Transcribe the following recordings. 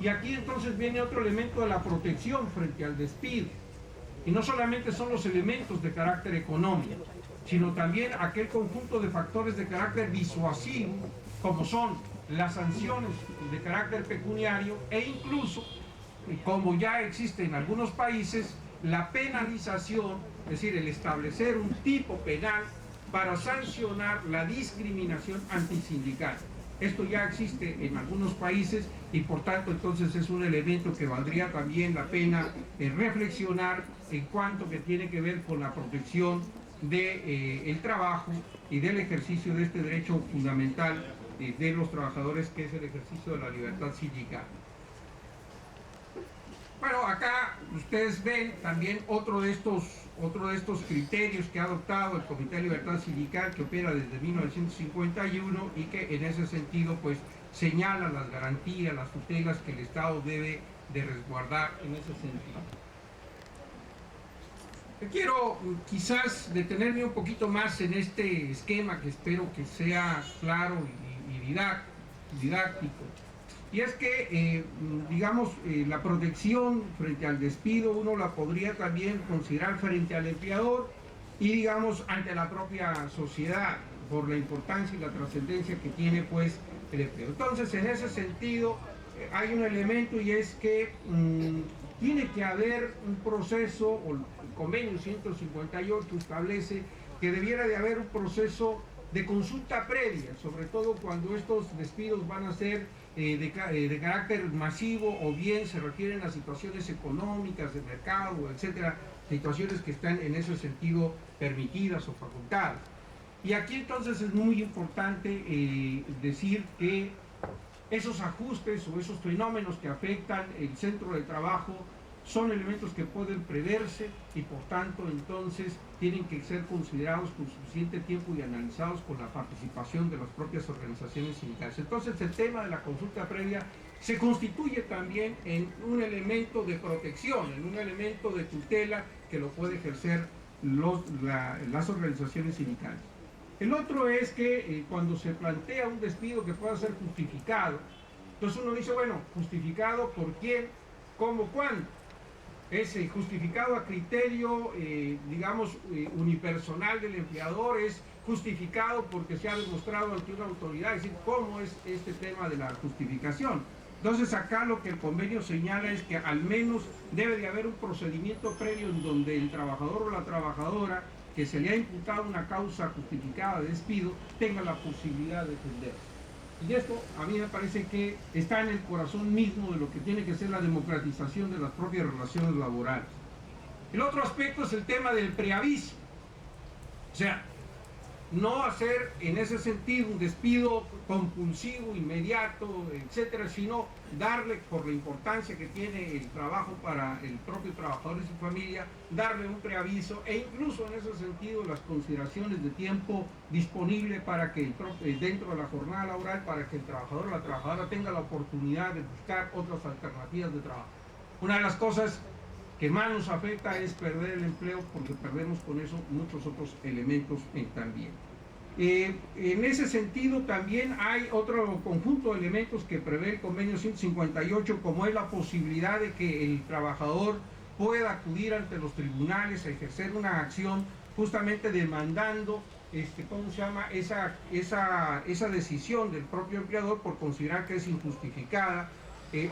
Y aquí entonces viene otro elemento de la protección frente al despido. Y no solamente son los elementos de carácter económico, sino también aquel conjunto de factores de carácter disuasivo, como son las sanciones de carácter pecuniario e incluso, como ya existe en algunos países, la penalización, es decir, el establecer un tipo penal para sancionar la discriminación antisindical. Esto ya existe en algunos países y por tanto entonces es un elemento que valdría también la pena reflexionar en cuanto que tiene que ver con la protección del trabajo y del ejercicio de este derecho fundamental de los trabajadores, que es el ejercicio de la libertad sindical. Bueno, acá ustedes ven también otro de estos criterios que ha adoptado el Comité de Libertad Sindical, que opera desde 1951 y que en ese sentido pues señala las garantías, las tutelas que el Estado debe de resguardar en ese sentido. Quiero quizás detenerme un poquito más en este esquema que espero que sea claro y didáctico. Y es que, la protección frente al despido uno la podría también considerar frente al empleador y, digamos, ante la propia sociedad, por la importancia y la trascendencia que tiene, pues, el empleo. Entonces, en ese sentido, hay un elemento y es que tiene que haber un proceso, o el convenio 158 establece que debiera de haber un proceso de consulta previa, sobre todo cuando estos despidos van a ser de carácter masivo o bien se refieren a situaciones económicas, de mercado, etcétera, situaciones que están en ese sentido permitidas o facultadas. Y aquí entonces es muy importante decir que esos ajustes o esos fenómenos que afectan el centro de trabajo son elementos que pueden preverse y por tanto entonces tienen que ser considerados con suficiente tiempo y analizados con la participación de las propias organizaciones sindicales. Entonces el tema de la consulta previa se constituye también en un elemento de protección, en un elemento de tutela que lo puede ejercer las organizaciones sindicales. El otro es que cuando se plantea un despido que pueda ser justificado, entonces uno dice, bueno, ¿justificado por quién? ¿Cómo? ¿Cuándo? Es justificado a criterio, unipersonal del empleador, es justificado porque se ha demostrado ante una autoridad, es decir, ¿cómo es este tema de la justificación? Entonces acá lo que el convenio señala es que al menos debe de haber un procedimiento previo en donde el trabajador o la trabajadora que se le ha imputado una causa justificada de despido tenga la posibilidad de defenderse. Y esto a mí me parece que está en el corazón mismo de lo que tiene que ser la democratización de las propias relaciones laborales. El otro aspecto es el tema del preaviso. O sea, no hacer en ese sentido un despido compulsivo, inmediato, etcétera, sino darle, por la importancia que tiene el trabajo para el propio trabajador y su familia, darle un preaviso e incluso en ese sentido las consideraciones de tiempo disponible para que dentro de la jornada laboral, para que el trabajador o la trabajadora tenga la oportunidad de buscar otras alternativas de trabajo. Una de las cosas que más nos afecta es perder el empleo, porque perdemos con eso muchos otros elementos también. En ese sentido también hay otro conjunto de elementos que prevé el convenio 158, como es la posibilidad de que el trabajador pueda acudir ante los tribunales a ejercer una acción justamente demandando esa decisión del propio empleador por considerar que es injustificada.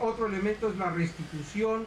Otro elemento es la restitución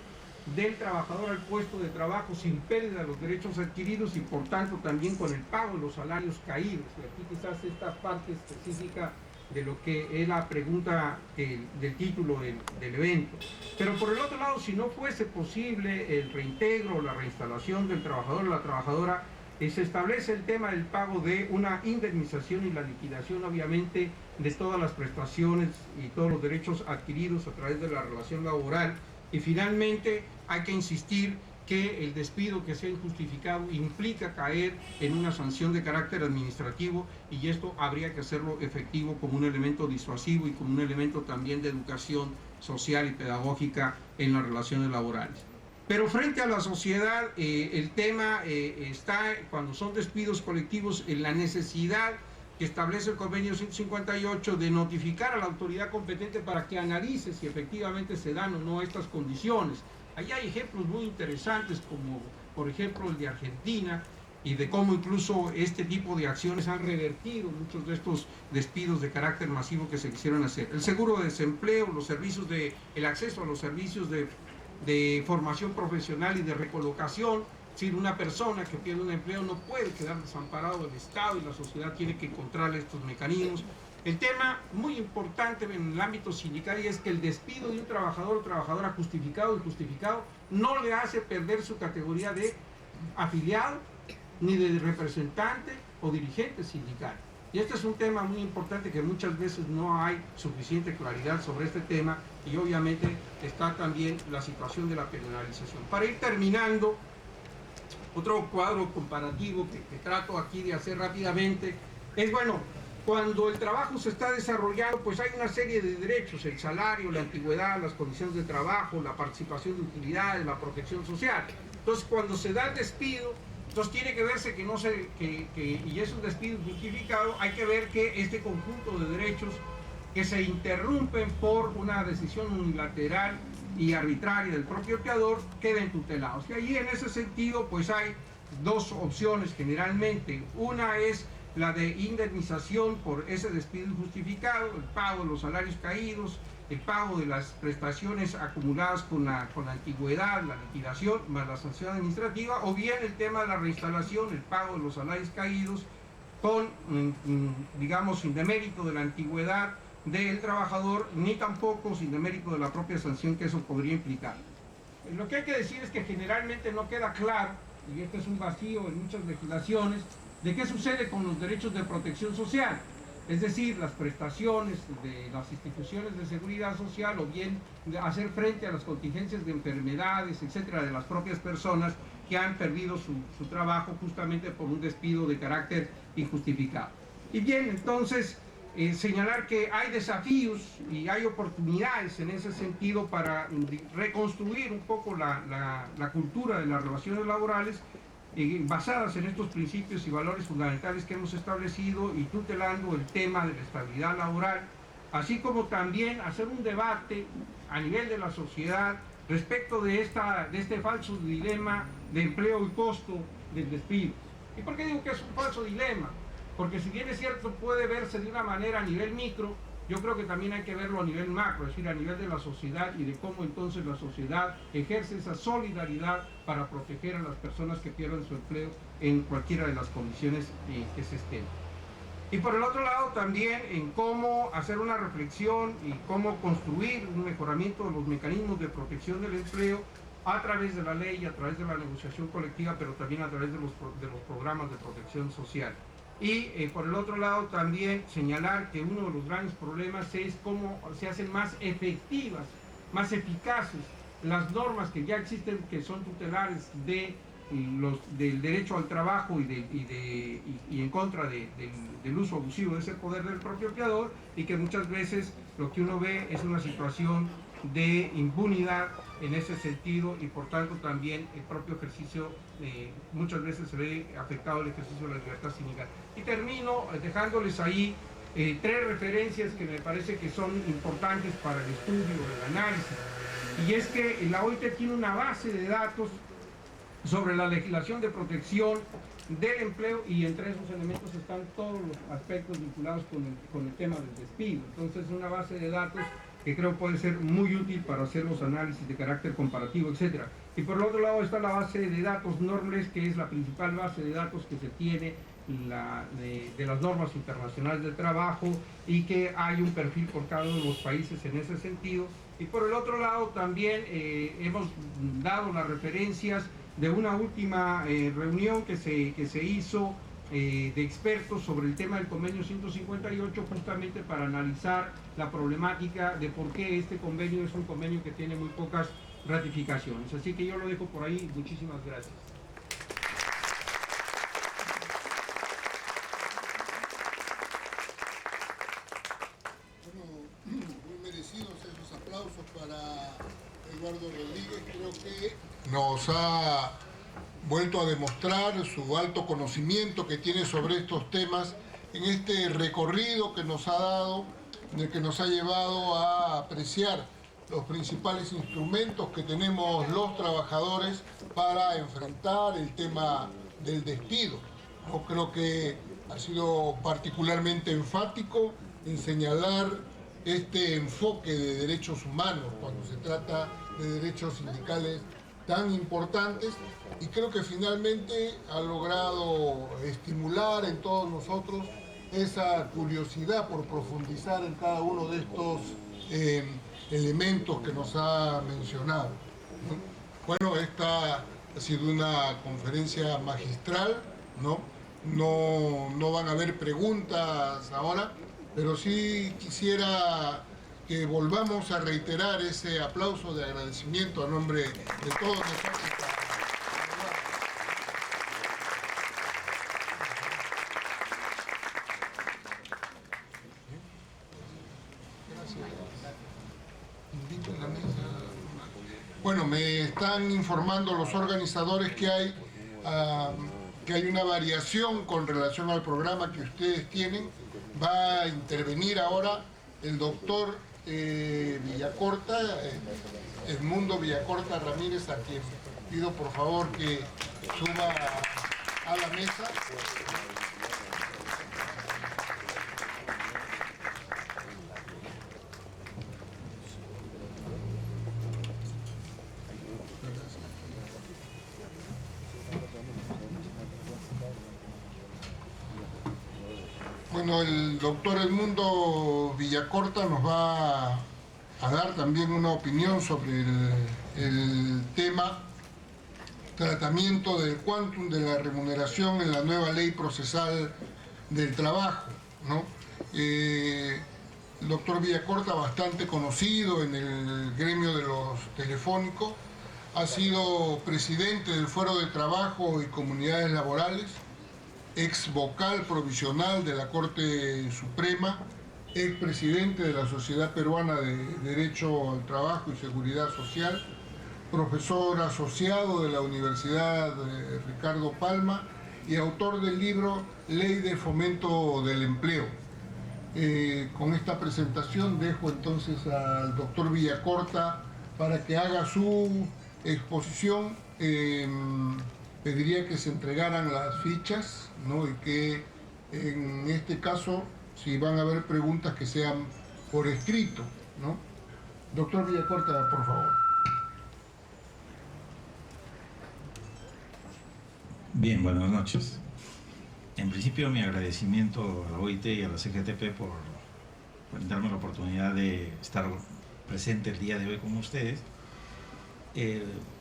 del trabajador al puesto de trabajo sin pérdida de los derechos adquiridos y por tanto también con el pago de los salarios caídos. Y aquí quizás esta parte específica de lo que es la pregunta del título del evento. Pero por el otro lado, si no fuese posible el reintegro o la reinstalación del trabajador o la trabajadora, se establece el tema del pago de una indemnización y la liquidación, obviamente, de todas las prestaciones y todos los derechos adquiridos a través de la relación laboral. Y finalmente hay que insistir que el despido que sea injustificado implica caer en una sanción de carácter administrativo y esto habría que hacerlo efectivo como un elemento disuasivo y como un elemento también de educación social y pedagógica en las relaciones laborales. Pero frente a la sociedad, el tema está, cuando son despidos colectivos, en la necesidad que establece el convenio 158 de notificar a la autoridad competente para que analice si efectivamente se dan o no estas condiciones. Ahí hay ejemplos muy interesantes, como por ejemplo el de Argentina, y de cómo incluso este tipo de acciones han revertido muchos de estos despidos de carácter masivo que se quisieron hacer. El seguro de desempleo, los servicios el acceso a los servicios de formación profesional y de recolocación. Es decir, una persona que pierde un empleo no puede quedar desamparado del Estado y la sociedad tiene que encontrarle estos mecanismos. El tema muy importante en el ámbito sindical es que el despido de un trabajador o trabajadora justificado o injustificado no le hace perder su categoría de afiliado, ni de representante o dirigente sindical. Y este es un tema muy importante que muchas veces no hay suficiente claridad sobre este tema, y obviamente está también la situación de la penalización. Para ir terminando, otro cuadro comparativo que trato aquí de hacer rápidamente es, bueno, cuando el trabajo se está desarrollando, pues hay una serie de derechos: el salario, la antigüedad, las condiciones de trabajo, la participación de utilidades, la protección social. Entonces, cuando se da el despido, entonces tiene que verse que no se, y es un despido justificado, hay que ver que este conjunto de derechos que se interrumpen por una decisión unilateral y arbitraria del propio empleador queden tutelados. Y ahí en ese sentido pues hay dos opciones generalmente. Una es la de indemnización por ese despido injustificado, el pago de los salarios caídos, el pago de las prestaciones acumuladas con la antigüedad, la liquidación, más la sanción administrativa, o bien el tema de la reinstalación, el pago de los salarios caídos, con, digamos, sin demérito de la antigüedad del trabajador, ni tampoco sin demérito de la propia sanción que eso podría implicar. Lo que hay que decir es que generalmente no queda claro, y este es un vacío en muchas legislaciones, de qué sucede con los derechos de protección social. Es decir, las prestaciones de las instituciones de seguridad social, o bien de hacer frente a las contingencias de enfermedades, etcétera, de las propias personas que han perdido su trabajo justamente por un despido de carácter injustificado. Y bien, entonces, señalar que hay desafíos y hay oportunidades en ese sentido para reconstruir un poco la cultura de las relaciones laborales, basadas en estos principios y valores fundamentales que hemos establecido, y tutelando el tema de la estabilidad laboral, así como también hacer un debate a nivel de la sociedad respecto de este falso dilema de empleo y costo del despido. ¿Y por qué digo que es un falso dilema? Porque si bien es cierto puede verse de una manera a nivel micro, yo creo que también hay que verlo a nivel macro, es decir, a nivel de la sociedad, y de cómo entonces la sociedad ejerce esa solidaridad para proteger a las personas que pierden su empleo en cualquiera de las condiciones que se estén. Y por el otro lado también en cómo hacer una reflexión y cómo construir un mejoramiento de los mecanismos de protección del empleo a través de la ley, a través de la negociación colectiva, pero también a través de los programas de protección social. Y por el otro lado también señalar que uno de los grandes problemas es cómo se hacen más efectivas, más eficaces las normas que ya existen, que son tutelares del derecho al trabajo y en contra del uso abusivo de ese poder del propio empleador, y que muchas veces lo que uno ve es una situación de impunidad en ese sentido, y por tanto también el propio ejercicio, muchas veces se ve afectado el ejercicio de la libertad sindical. Y termino dejándoles ahí tres referencias que me parece que son importantes para el estudio, el análisis, y es que la OIT tiene una base de datos sobre la legislación de protección del empleo, y entre esos elementos están todos los aspectos vinculados con el tema del despido. Entonces, una base de datos que creo puede ser muy útil para hacer los análisis de carácter comparativo, etc. Y por el otro lado está la base de datos NORMLES, que es la principal base de datos que se tiene de las normas internacionales del trabajo, y que hay un perfil por cada uno de los países en ese sentido. Y por el otro lado también hemos dado las referencias de una última reunión que se hizo de expertos sobre el tema del convenio 158, justamente para analizar la problemática de por qué este convenio es un convenio que tiene muy pocas ratificaciones. Así que yo lo dejo por ahí. Muchísimas gracias. Bueno, muy merecidos esos aplausos para Eduardo Rodríguez. Creo que nos ha vuelto a demostrar su alto conocimiento que tiene sobre estos temas en este recorrido que nos ha dado, que nos ha llevado a apreciar los principales instrumentos que tenemos los trabajadores para enfrentar el tema del despido. Yo creo que ha sido particularmente enfático en señalar este enfoque de derechos humanos cuando se trata de derechos sindicales tan importantes, y creo que finalmente ha logrado estimular en todos nosotros esa curiosidad por profundizar en cada uno de estos elementos que nos ha mencionado. Bueno, esta ha sido una conferencia magistral, ¿no? No van a haber preguntas ahora, pero sí quisiera que volvamos a reiterar ese aplauso de agradecimiento a nombre de todos nosotros. Bueno, me están informando los organizadores que hay una variación con relación al programa que ustedes tienen. Va a intervenir ahora el doctor Villacorta, Edmundo Villacorta Ramírez, a quien pido por favor que suba a la mesa. Bueno, el doctor Edmundo Villacorta nos va a dar también una opinión sobre el tema tratamiento del quantum de la remuneración en la nueva ley procesal del trabajo, ¿no? El doctor Villacorta, bastante conocido en el gremio de los telefónicos, ha sido presidente del Foro de Trabajo y Comunidades Laborales, ex vocal provisional de la Corte Suprema, ex presidente de la Sociedad Peruana de Derecho al Trabajo y Seguridad Social, profesor asociado de la Universidad Ricardo Palma y autor del libro Ley de Fomento del Empleo. Con esta presentación dejo entonces al doctor Villacorta para que haga su exposición. Pediría que se entregaran las fichas, ¿no? Y que en este caso, si van a haber preguntas, que sean por escrito, ¿no? Doctor Villacorta, por favor. Bien, buenas noches. En principio, mi agradecimiento a la OIT y a la CGTP por darme la oportunidad de estar presente el día de hoy con ustedes.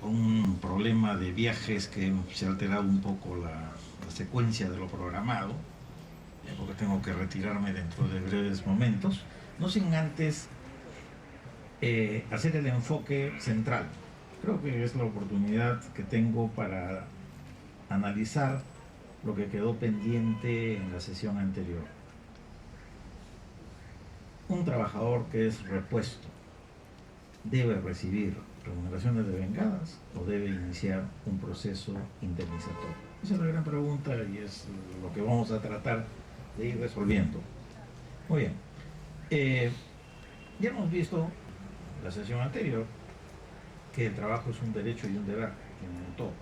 Un problema de viajes que se ha alterado un poco la secuencia de lo programado, porque tengo que retirarme dentro de breves momentos, no sin antes hacer el enfoque central. Creo que es la oportunidad que tengo para analizar lo que quedó pendiente en la sesión anterior. Un trabajador que es repuesto debe recibir remuneraciones devengadas o debe iniciar un proceso indemnizatorio. Esa es la gran pregunta y es lo que vamos a tratar de ir resolviendo. Muy bien. Ya hemos visto en la sesión anterior que el trabajo es un derecho y un deber que tienen todos.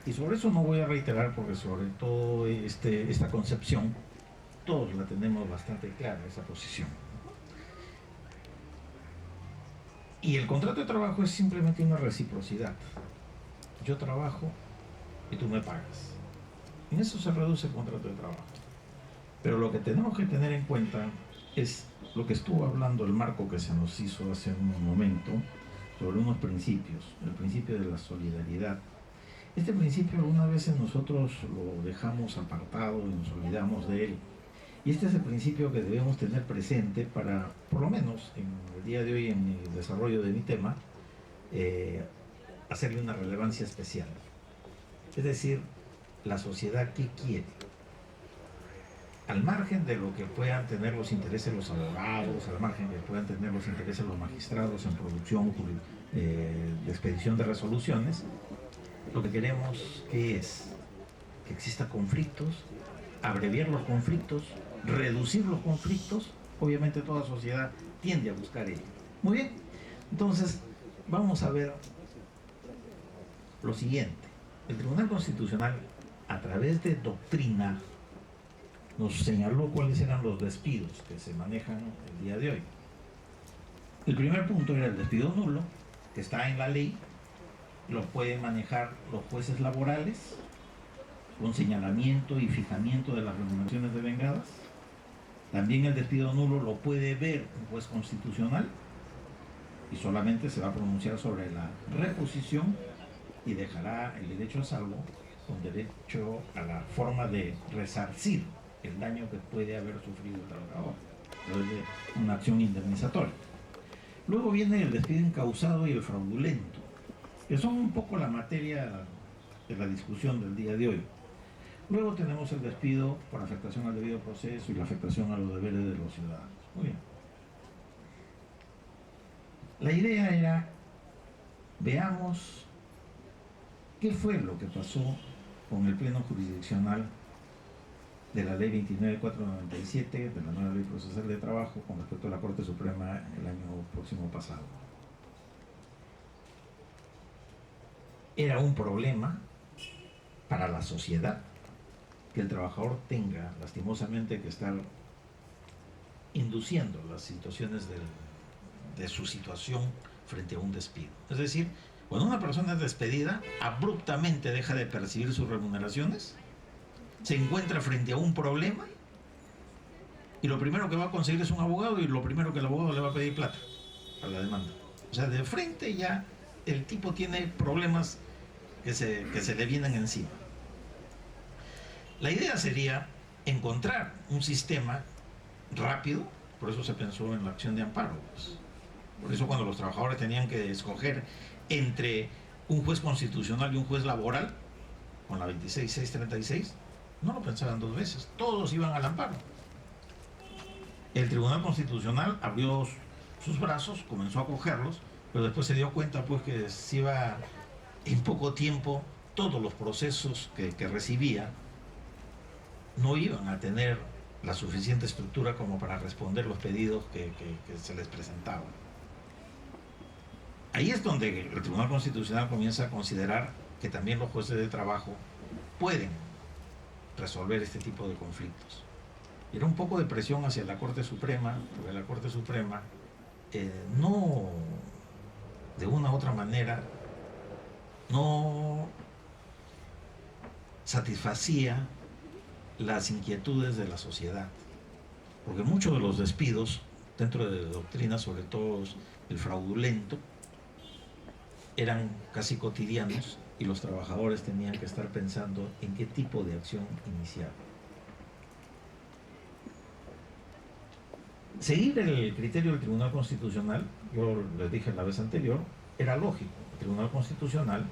Y sobre eso no voy a reiterar, porque sobre todo esta concepción todos la tenemos bastante clara, esa posición. Y el contrato de trabajo es simplemente una reciprocidad. Yo trabajo y tú me pagas. En eso se reduce el contrato de trabajo. Pero lo que tenemos que tener en cuenta es lo que estuvo hablando el marco que se nos hizo hace un momento sobre unos principios. El principio de la solidaridad. Este principio algunas veces nosotros lo dejamos apartado y nos olvidamos de él. Y este es el principio que debemos tener presente para, por lo menos en el día de hoy, en el desarrollo de mi tema, hacerle una relevancia especial. Es decir, la sociedad, ¿qué quiere? Al margen de lo que puedan tener los intereses los abogados, al margen de que puedan tener los intereses los magistrados en producción de expedición de resoluciones, lo que queremos que es que exista conflictos abreviar los conflictos, reducir los conflictos, obviamente toda sociedad tiende a buscar ello. Muy bien, entonces vamos a ver lo siguiente. El Tribunal Constitucional, a través de doctrina, nos señaló cuáles eran los despidos que se manejan el día de hoy. El primer punto era el despido nulo, que está en la ley, lo pueden manejar los jueces laborales, con señalamiento y fijamiento de las remuneraciones devengadas. También el despido nulo lo puede ver un juez constitucional y solamente se va a pronunciar sobre la reposición y dejará el derecho a salvo con derecho a la forma de resarcir el daño que puede haber sufrido el trabajador, a través de una acción indemnizatoria. Luego viene el despido incausado y el fraudulento, que son un poco la materia de la discusión del día de hoy. Luego tenemos el despido por afectación al debido proceso y la afectación a los deberes de los ciudadanos. Muy bien. La idea era, veamos qué fue lo que pasó con el Pleno Jurisdiccional de la Ley 29497, de la nueva Ley Procesal de Trabajo, con respecto a la Corte Suprema el año próximo pasado. Era un problema para la sociedad que el trabajador tenga, lastimosamente, que estar induciendo las situaciones de su situación frente a un despido. Es decir, cuando una persona es despedida, abruptamente deja de percibir sus remuneraciones, se encuentra frente a un problema y lo primero que va a conseguir es un abogado y lo primero que el abogado le va a pedir plata a la demanda. O sea, de frente ya el tipo tiene problemas que se le vienen encima. La idea sería encontrar un sistema rápido, por eso se pensó en la acción de amparo. Pues. Por eso cuando los trabajadores tenían que escoger entre un juez constitucional y un juez laboral, con la 26636, no lo pensaban dos veces, todos iban al amparo. El Tribunal Constitucional abrió sus brazos, comenzó a acogerlos, pero después se dio cuenta pues que se iba en poco tiempo, todos los procesos que recibía no iban a tener la suficiente estructura como para responder los pedidos que se les presentaban. Ahí es donde el Tribunal Constitucional comienza a considerar que también los jueces de trabajo pueden resolver este tipo de conflictos. Era un poco de presión hacia la Corte Suprema, porque la Corte Suprema no, de una u otra manera, no satisfacía las inquietudes de la sociedad, porque muchos de los despidos dentro de doctrina, sobre todo el fraudulento, eran casi cotidianos y los trabajadores tenían que estar pensando en qué tipo de acción iniciar. Seguir el criterio del Tribunal Constitucional, yo les dije la vez anterior, era lógico. El Tribunal Constitucional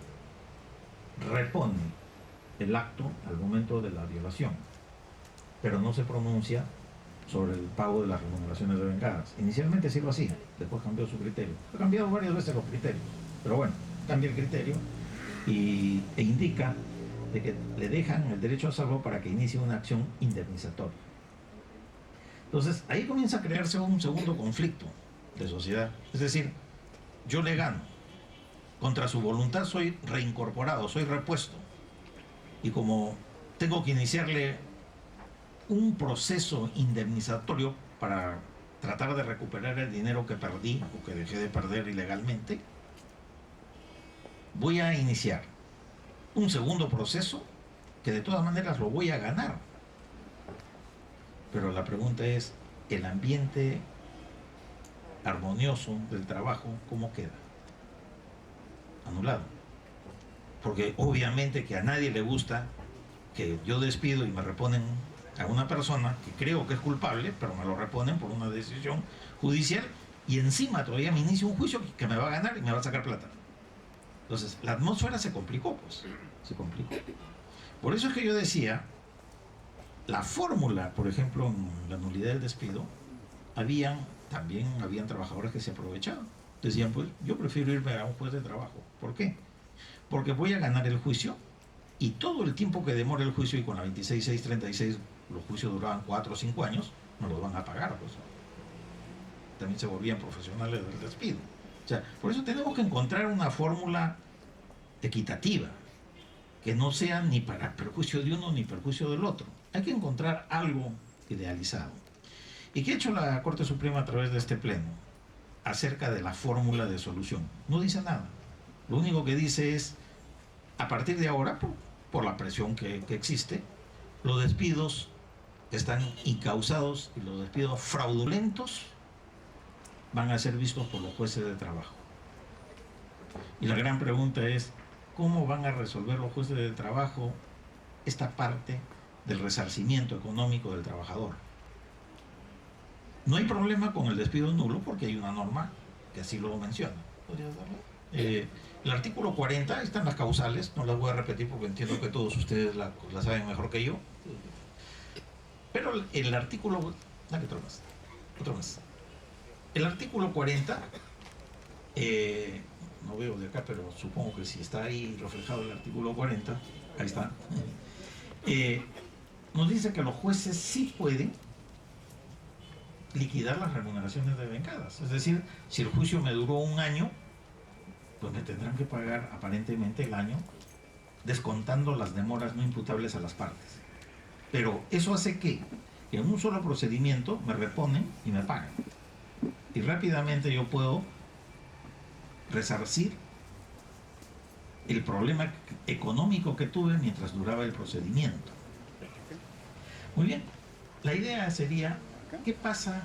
repone el acto al momento de la violación, pero no se pronuncia sobre el pago de las remuneraciones devengadas. Inicialmente sí lo hacía, después cambió su criterio. Ha cambiado varias veces los criterios, pero bueno, cambia el criterio e indica de que le dejan el derecho a salvo para que inicie una acción indemnizatoria. Entonces, ahí comienza a crearse un segundo conflicto de sociedad. Es decir, yo le gano, contra su voluntad soy reincorporado, soy repuesto, y como tengo que iniciarle un proceso indemnizatorio para tratar de recuperar el dinero que perdí o que dejé de perder ilegalmente, voy a iniciar un segundo proceso que de todas maneras lo voy a ganar. Pero la pregunta es, ¿el ambiente armonioso del trabajo cómo queda? Anulado. Porque obviamente que a nadie le gusta que yo despido y me reponen a una persona que creo que es culpable, pero me lo reponen por una decisión judicial y encima todavía me inicia un juicio que me va a ganar y me va a sacar plata. Entonces, la atmósfera se complicó, pues. Se complicó. Por eso es que yo decía, la fórmula, por ejemplo, en la nulidad del despido, también habían trabajadores que se aprovechaban. Decían, pues, yo prefiero irme a un juez de trabajo. ¿Por qué? Porque voy a ganar el juicio y todo el tiempo que demore el juicio, y con la 26636 los juicios duraban 4 o 5 años, no los van a pagar, pues. También se volvían profesionales del despido. O sea, por eso tenemos que encontrar una fórmula equitativa, que no sea ni para perjuicio de uno ni perjuicio del otro. Hay que encontrar algo idealizado. ¿Y qué ha hecho la Corte Suprema a través de este pleno acerca de la fórmula de solución? No dice nada. Lo único que dice es, a partir de ahora, por la presión que existe, los despidos están incausados y los despidos fraudulentos van a ser vistos por los jueces de trabajo. Y la gran pregunta es, ¿cómo van a resolver los jueces de trabajo esta parte del resarcimiento económico del trabajador? No hay problema con el despido nulo porque hay una norma que así lo menciona. ¿Podrías darle? El artículo 40, están las causales, no las voy a repetir porque entiendo que todos ustedes la saben mejor que yo. Pero el artículo... Dale otro más. El artículo 40, no veo de acá, pero supongo que si está ahí reflejado el artículo 40, ahí está, nos dice que los jueces sí pueden liquidar las remuneraciones devengadas. Es decir, si el juicio me duró 1 año, pues me tendrán que pagar aparentemente el año, descontando las demoras no imputables a las partes. Pero eso hace que en un solo procedimiento me reponen y me pagan. Y rápidamente yo puedo resarcir el problema económico que tuve mientras duraba el procedimiento. Muy bien, la idea sería, ¿qué pasa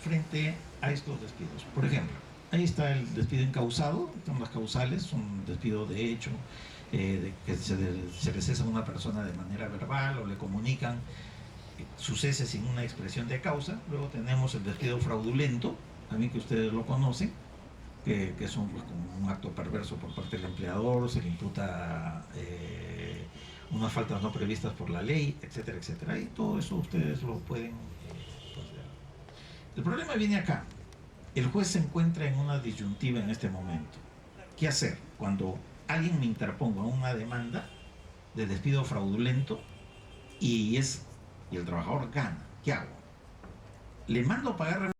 frente a estos despidos? Por ejemplo, ahí está el despido incausado, son las causales, un despido de hecho, de que se le cesa a una persona de manera verbal o le comunican su cese sin una expresión de causa. Luego tenemos el despido fraudulento, también que ustedes lo conocen, que es como un acto perverso por parte del empleador, se le imputa unas faltas no previstas por la ley, etcétera, etcétera. Y todo eso ustedes lo pueden ver. El problema viene acá. El juez se encuentra en una disyuntiva en este momento. ¿Qué hacer cuando alguien me interponga una demanda de despido fraudulento y el trabajador gana? ¿Qué hago? ¿Le mando a pagar